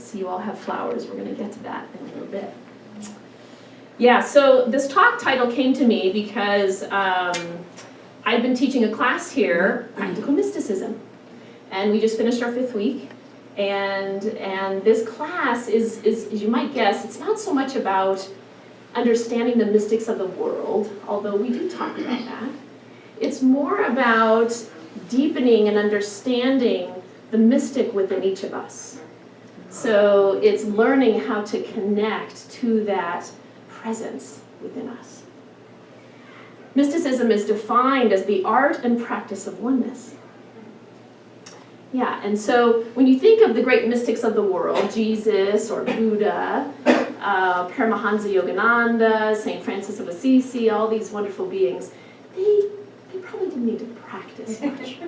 see you all have flowers. We're going to get to that in a little bit. Yeah, so this talk title came to me because I've been teaching a class here, Practical Mysticism. And we just finished our 5th week. And this class is, as you might guess, it's not so much about understanding the mystics of the world, although we do talk about that. It's more about deepening and understanding the mystic within each of us. So it's learning how to connect to that presence within us. Mysticism is defined as the art and practice of oneness. Yeah, and so when you think of the great mystics of the world, Jesus or Buddha, Paramahansa Yogananda, St. Francis of Assisi, all these wonderful beings, they probably didn't need to practice much.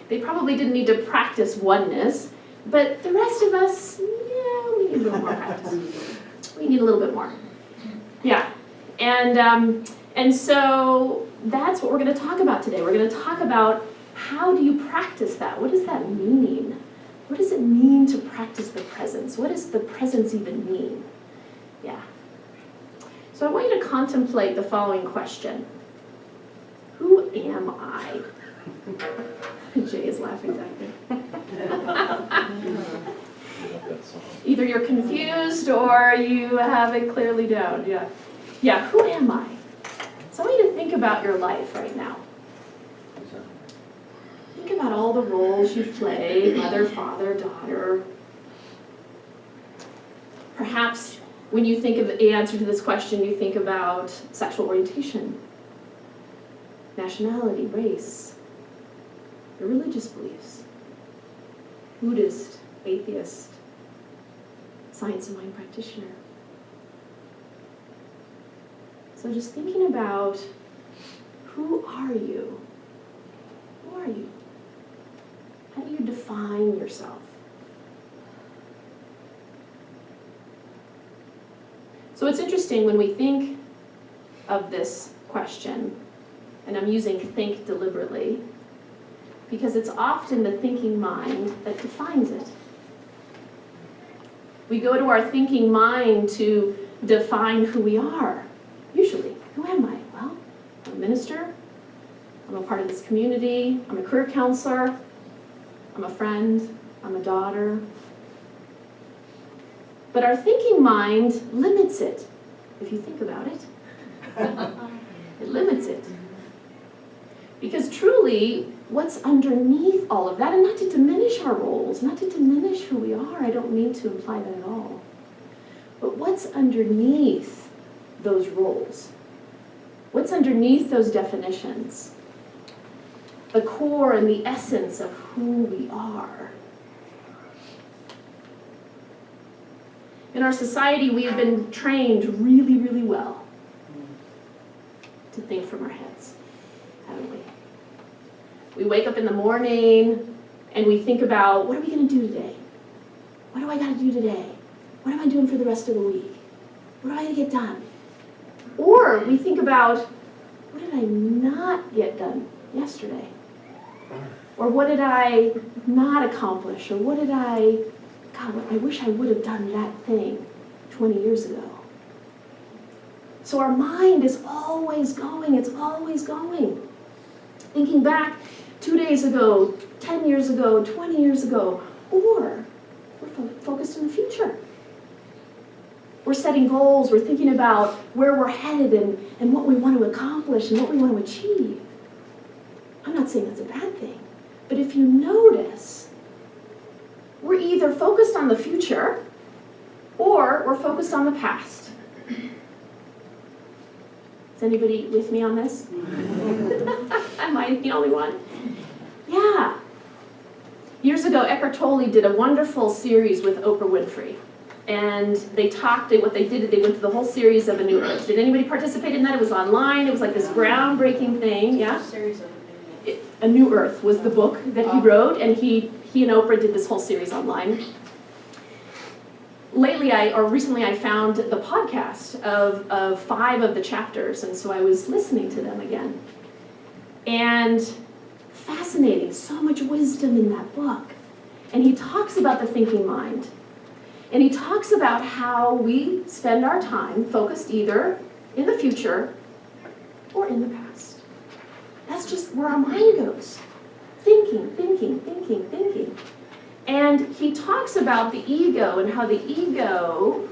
They probably didn't need to practice oneness, but the rest of us, yeah, we need a little more practice. We need a little bit more. Yeah, and so that's what we're going to talk about today. We're going to talk about how do you practice that? What does that mean? What does it mean to practice the presence? What does the presence even mean? Yeah. So I want you to contemplate the following question. Who am I? Jay is laughing back there. Either you're confused or you have it clearly down. Yeah. Yeah, who am I? So I want you to think about your life right now. Think about all the roles you play, mother, father, daughter. Perhaps when you think of the answer to this question, you think about sexual orientation, nationality, race, your religious beliefs, Buddhist, atheist, science and mind practitioner. So just thinking about who are you? Who are you? How do you define yourself? So it's interesting when we think of this question, and I'm using think deliberately, because it's often the thinking mind that defines it. We go to our thinking mind to define who we are. Usually, who am I? Well, I'm a minister, I'm a part of this community, I'm a career counselor, I'm a friend, I'm a daughter. But our thinking mind limits it, if you think about it. It limits it. Because truly, what's underneath all of that, and not to diminish our roles, not to diminish who we are, I don't mean to imply that at all. But what's underneath those roles? What's underneath those definitions? The core and the essence of who we are. In our society, we have been trained really, really well to think from our heads, haven't we? We wake up in the morning and we think about, what are we going to do today? What do I got to do today? What am I doing for the rest of the week? What do I got to get done? Or we think about, what did I not get done yesterday? Or what did I not accomplish? Or what did I wish I would have done that thing 20 years ago. So our mind is always going, it's always going. Thinking back 2 days ago, 10 years ago, 20 years ago, or we're focused in the future. We're setting goals, we're thinking about where we're headed and what we want to accomplish and what we want to achieve. I'm not saying that's a bad thing, but if you notice, we're either focused on the future or we're focused on the past. Is anybody with me on this? Am I the only one? Yeah. Years ago, Eckhart Tolle did a wonderful series with Oprah Winfrey. And what they did, they went through the whole series of A New Earth. Did anybody participate in that? It was online. It was like this groundbreaking thing. Yeah? A New Earth was the book that he wrote, and he and Oprah did this whole series online. Recently I found the podcast of 5 of the chapters, and so I was listening to them again. And fascinating, so much wisdom in that book. And he talks about the thinking mind. And he talks about how we spend our time focused either in the future or in the past. That's just where our mind goes. Thinking, thinking, thinking, thinking. And he talks about the ego and how the ego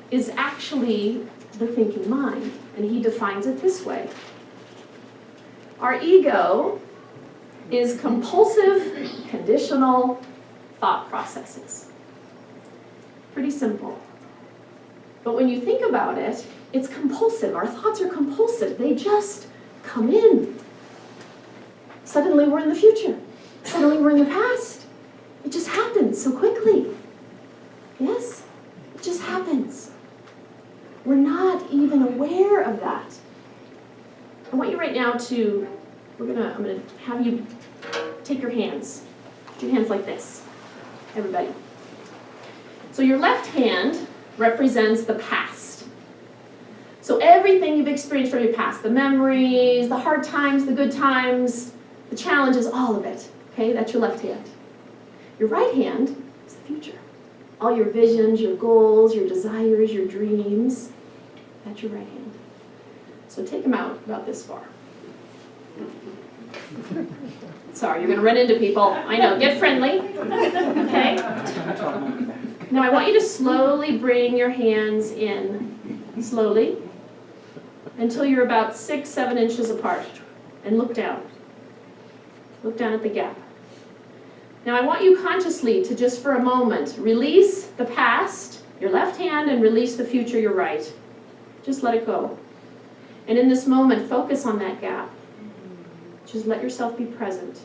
is actually the thinking mind. And he defines it this way. Our ego is compulsive, conditional thought processes. Pretty simple. But when you think about it, it's compulsive. Our thoughts are compulsive. They just come in. Suddenly we're in the future. Suddenly we're in the past. It just happens so quickly. Yes? It just happens. We're not even aware of that. I want you right now to, I'm gonna have you take your hands. Put your hands like this, everybody. So your left hand represents the past. So everything you've experienced from your past, the memories, the hard times, the good times, the challenges, all of it. Okay, that's your left hand. Your right hand is the future. All your visions, your goals, your desires, your dreams, that's your right hand. So take them out about this far. Sorry, you're going to run into people. I know, get friendly. Okay? Now I want you to slowly bring your hands in, slowly, until you're about 6-7 inches apart. And look down. Look down at the gap. Now I want you consciously to just for a moment release the past, your left hand, and release the future, your right. Just let it go. And in this moment, focus on that gap. Just let yourself be present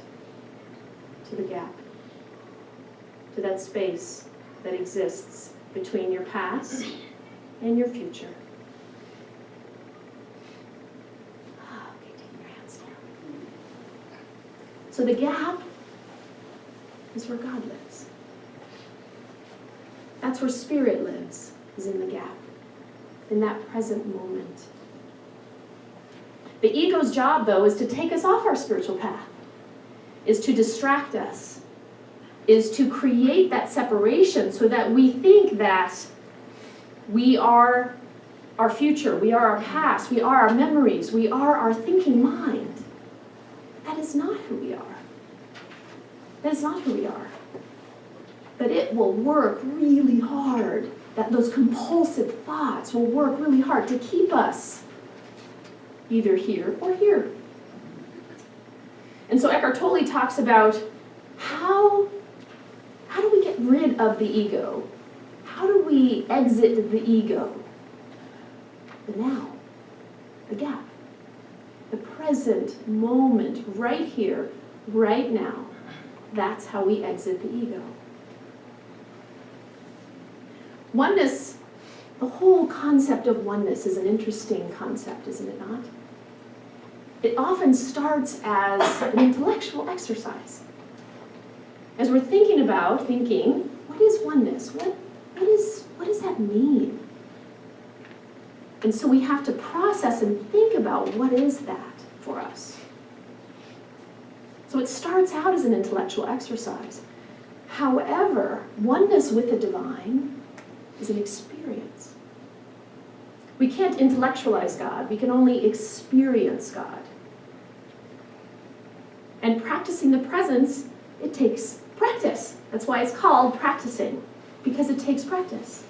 to the gap, to that space that exists between your past and your future. Okay, take your hands down. So the gap is where God lives. That's where Spirit lives, is in the gap, in that present moment. The ego's job, though, is to take us off our spiritual path, is to distract us, is to create that separation so that we think that we are our future, we are our past, we are our memories, we are our thinking mind. That is not who we are. That is not who we are. But it will work really hard, that those compulsive thoughts will work really hard to keep us either here or here. And so Eckhart Tolle talks about how do we get rid of the ego? How do we exit the ego? The now, the gap, the present moment, right here, right now. That's how we exit the ego. Oneness, the whole concept of oneness is an interesting concept, isn't it not? It often starts as an intellectual exercise. As we're thinking, what is oneness? What does that mean? And so we have to process and think about what is that for us. So it starts out as an intellectual exercise. However, oneness with the divine is an experience. We can't intellectualize God. We can only experience God. And practicing the presence, it takes practice. That's why it's called practicing, because it takes practice.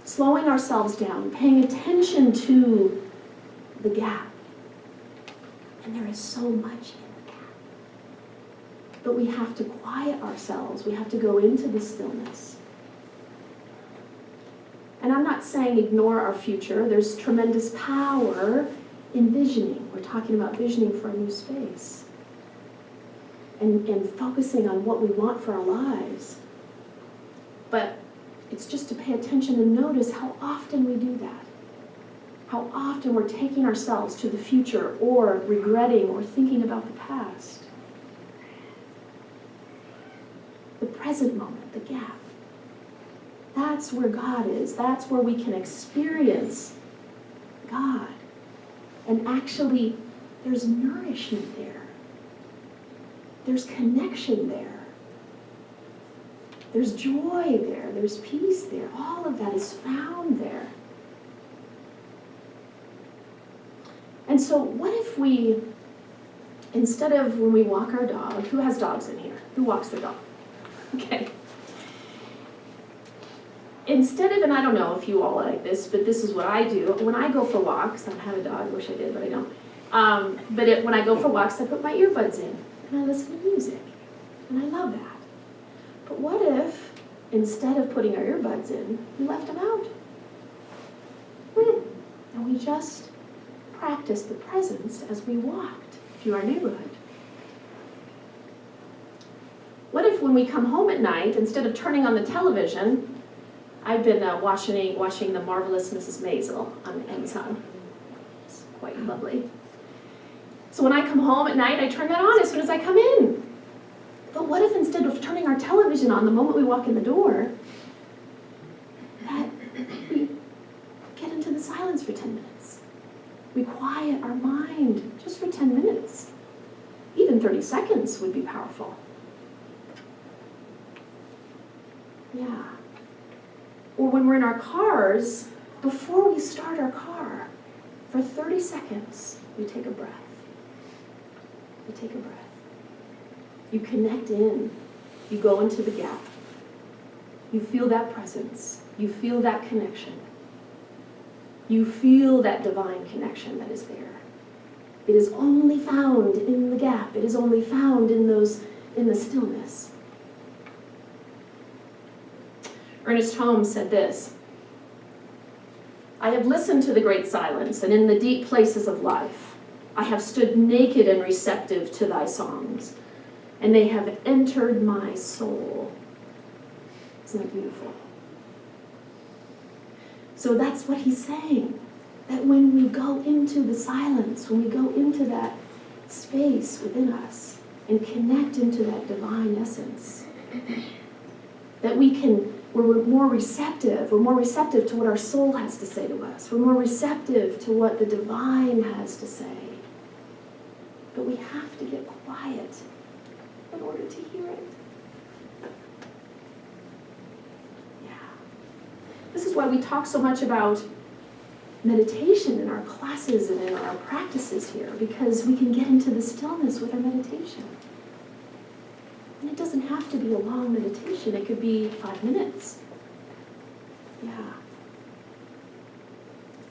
Slowing ourselves down, paying attention to the gap. And there is so much in the gap. But we have to quiet ourselves. We have to go into the stillness. And I'm not saying ignore our future. There's tremendous power in visioning. We're talking about visioning for a new space. And focusing on what we want for our lives. But it's just to pay attention and notice how often we do that. How often we're taking ourselves to the future or regretting or thinking about the past. The present moment, the gap. That's where God is. That's where we can experience God. And actually, there's nourishment there. There's connection there. There's joy there. There's peace there. All of that is found there. And so what if we, instead of when we walk our dog, who has dogs in here? Who walks their dog? Okay. Instead of, and I don't know if you all like this, but this is what I do. When I go for walks, I don't have a dog, wish I did, but I don't. When I go for walks, I put my earbuds in and I listen to music. And I love that. But what if, instead of putting our earbuds in, we left them out? And we just practiced the presence as we walked through our neighborhood. What if when we come home at night, instead of turning on the television, I've been watching The Marvelous Mrs. Maisel on Amazon. It's quite lovely. So when I come home at night, I turn that on as soon as I come in. But what if instead of turning our television on the moment we walk in the door, that we get into the silence for 10 minutes? We quiet our mind just for 10 minutes. Even 30 seconds would be powerful. Yeah. Or when we're in our cars, before we start our car, for 30 seconds, we take a breath. We take a breath. You connect in. You go into the gap. You feel that presence. You feel that connection. You feel that divine connection that is there. It is only found in the gap. It is only found in the stillness. Ernest Holmes said this: I have listened to the great silence, and in the deep places of life, I have stood naked and receptive to thy songs, and they have entered my soul. Isn't that beautiful? So that's what he's saying, that when we go into the silence, when we go into that space within us and connect into that divine essence, that we're more receptive to what our soul has to say to us. We're more receptive to what the divine has to say. But we have to get quiet in order to hear it. Yeah. This is why we talk so much about meditation in our classes and in our practices here, because we can get into the stillness with our meditation. And it doesn't have to be a long meditation. It could be 5 minutes. Yeah.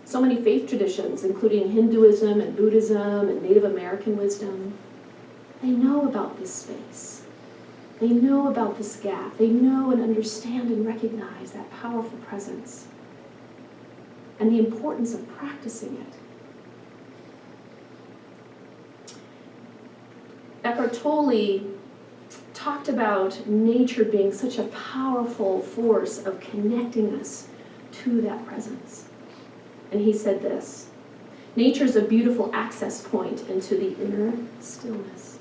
So many faith traditions, including Hinduism and Buddhism and Native American wisdom, they know about this space. They know about this gap. They know and understand and recognize that powerful presence and the importance of practicing it. Eckhart Tolle talked about nature being such a powerful force of connecting us to that presence. And he said this: nature is a beautiful access point into the inner stillness.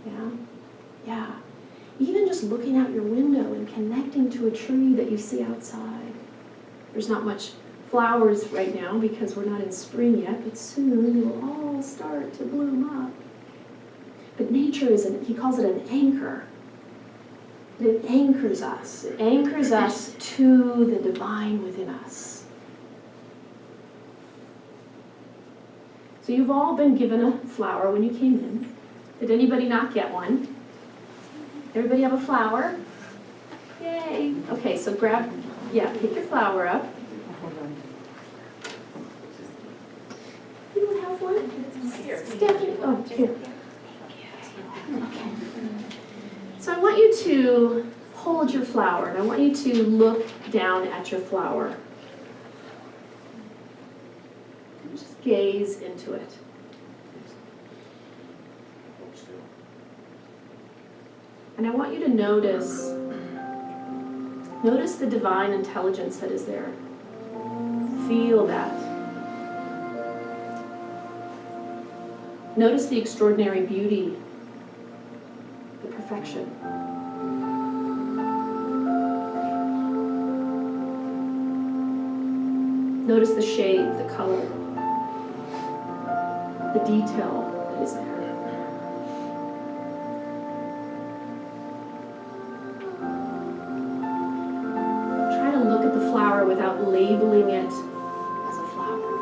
Yeah? Yeah. Even just looking out your window and connecting to a tree that you see outside. There's not much flowers right now because we're not in spring yet, but soon it will all start to bloom up. But nature he calls it an anchor. It anchors us. It anchors us to the divine within us. So you've all been given a flower when you came in. Did anybody not get one? Everybody have a flower? Yay. Okay, so pick your flower up. You don't have one? Here. Stephanie, oh, here. Okay. So I want you to hold your flower, and I want you to look down at your flower. Just gaze into it. And I want you to notice the divine intelligence that is there. Feel that. Notice the extraordinary beauty, the perfection. Notice the shape, the color, the detail that is there. flower without labeling it as a flower.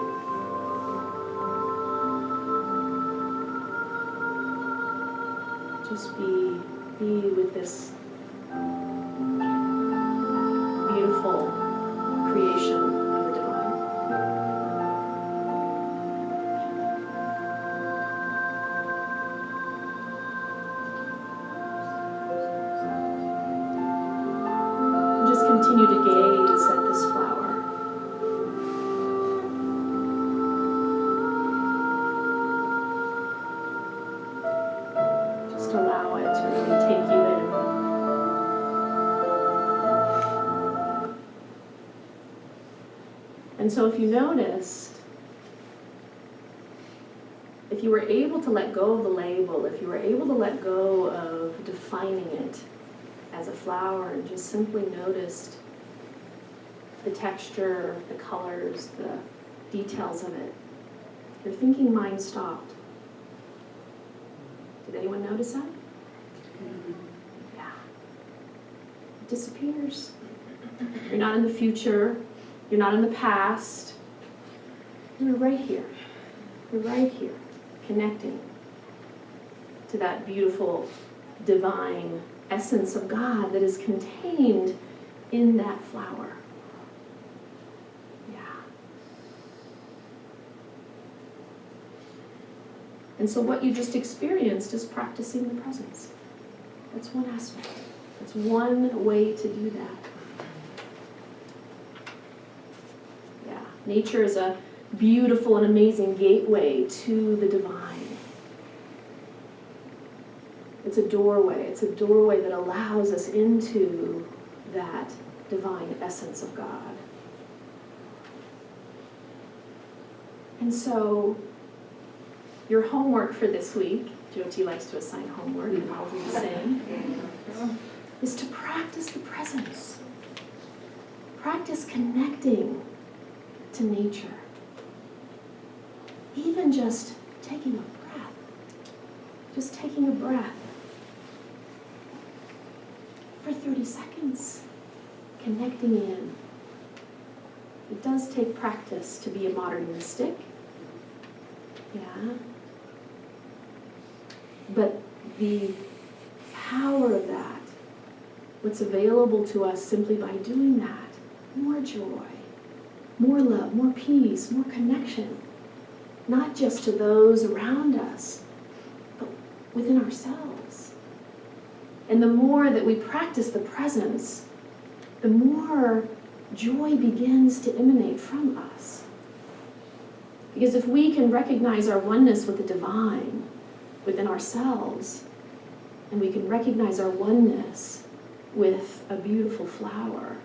Just be with this beautiful creation of the divine. And just continue to gaze at this flower. Just allow it to really take you in. And so if you noticed, if you were able to let go of the label, if you were able to let go of defining it as a flower and just simply noticed the texture, the colors, the details of it, your thinking mind stopped. Did anyone notice that? Yeah. It disappears. You're not in the future. You're not in the past. You're right here. You're right here, connecting to that beautiful, divine essence of God that is contained in that flower. Yeah. And so what you just experienced is practicing the presence. That's one aspect. That's one way to do that. Nature is a beautiful and amazing gateway to the divine. It's a doorway. It's a doorway that allows us into that divine essence of God. And so, your homework for this week, Jyoti likes to assign homework, and I'll do the same, is to practice the presence. Practice connecting to nature. Even just taking a breath. Just taking a breath for 30 seconds. Connecting in. It does take practice to be a modern mystic. Yeah. But the power of that, what's available to us simply by doing that, more joy, more love, more peace, more connection, not just to those around us, but within ourselves. And the more that we practice the presence, the more joy begins to emanate from us. Because if we can recognize our oneness with the divine within ourselves, and we can recognize our oneness with a beautiful flower,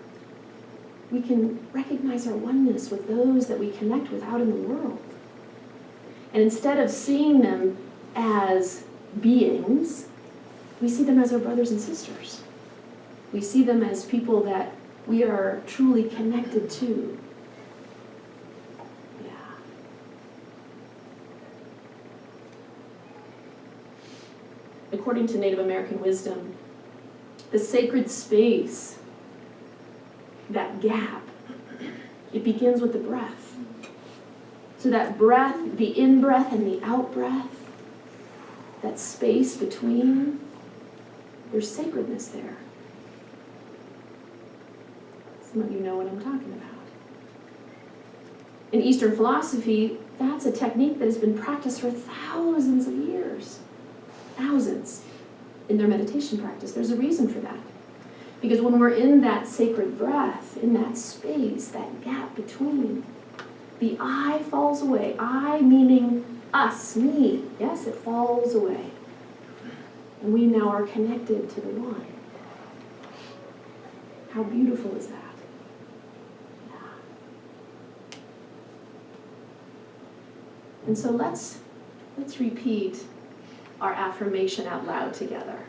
we can recognize our oneness with those that we connect with out in the world. And instead of seeing them as beings, we see them as our brothers and sisters. We see them as people that we are truly connected to. Yeah. According to Native American wisdom, the sacred space, that gap, it begins with the breath. So that breath, the in-breath and the out-breath, that space between, there's sacredness there. Some of you know what I'm talking about. In Eastern philosophy, that's a technique that has been practiced for thousands of years. Thousands in their meditation practice. There's a reason for that. Because when we're in that sacred breath, in that space, that gap between, the I falls away. I meaning us, me. Yes, it falls away. And we now are connected to the one. How beautiful is that? Yeah. And so let's repeat our affirmation out loud together.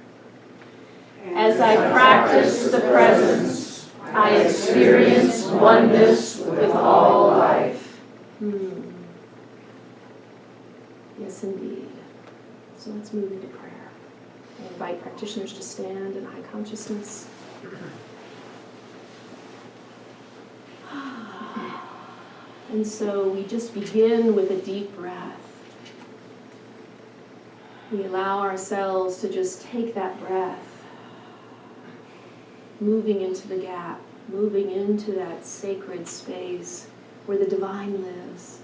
As I practice the presence, I experience oneness with all life. Yes, indeed. So let's move into prayer. I invite practitioners to stand in high consciousness. And so we just begin with a deep breath. We allow ourselves to just take that breath, moving into the gap, moving into that sacred space where the divine lives.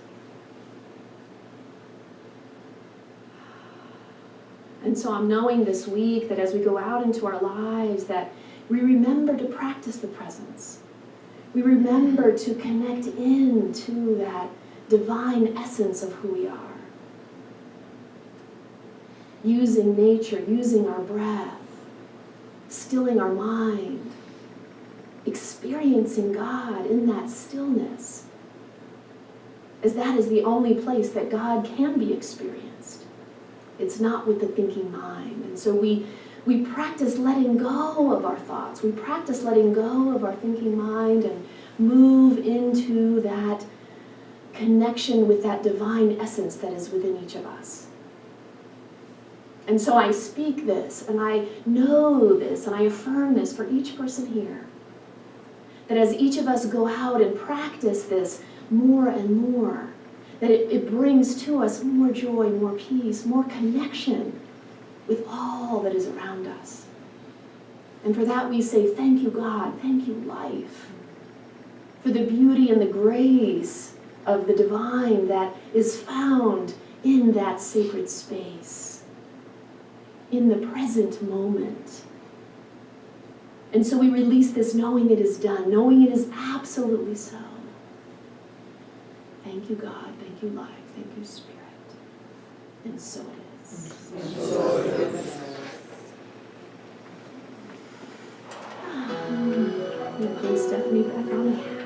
And so I'm knowing this week that as we go out into our lives, that we remember to practice the presence. We remember to connect into that divine essence of who we are. Using nature, using our breath, stilling our mind, experiencing God in that stillness, as that is the only place that God can be experienced. It's not with the thinking mind. And so we practice letting go of our thoughts. We practice letting go of our thinking mind and move into that connection with that divine essence that is within each of us. And so I speak this, and I know this, and I affirm this for each person here, that as each of us go out and practice this more and more, that it brings to us more joy, more peace, more connection with all that is around us. And for that we say, thank you, God, thank you, life, for the beauty and the grace of the divine that is found in that sacred space, in the present moment. And so we release this knowing it is done, knowing it is absolutely so. Thank you, God. Thank you, life. Thank you, Spirit. And so it is. I'm going to place Stephanie back on.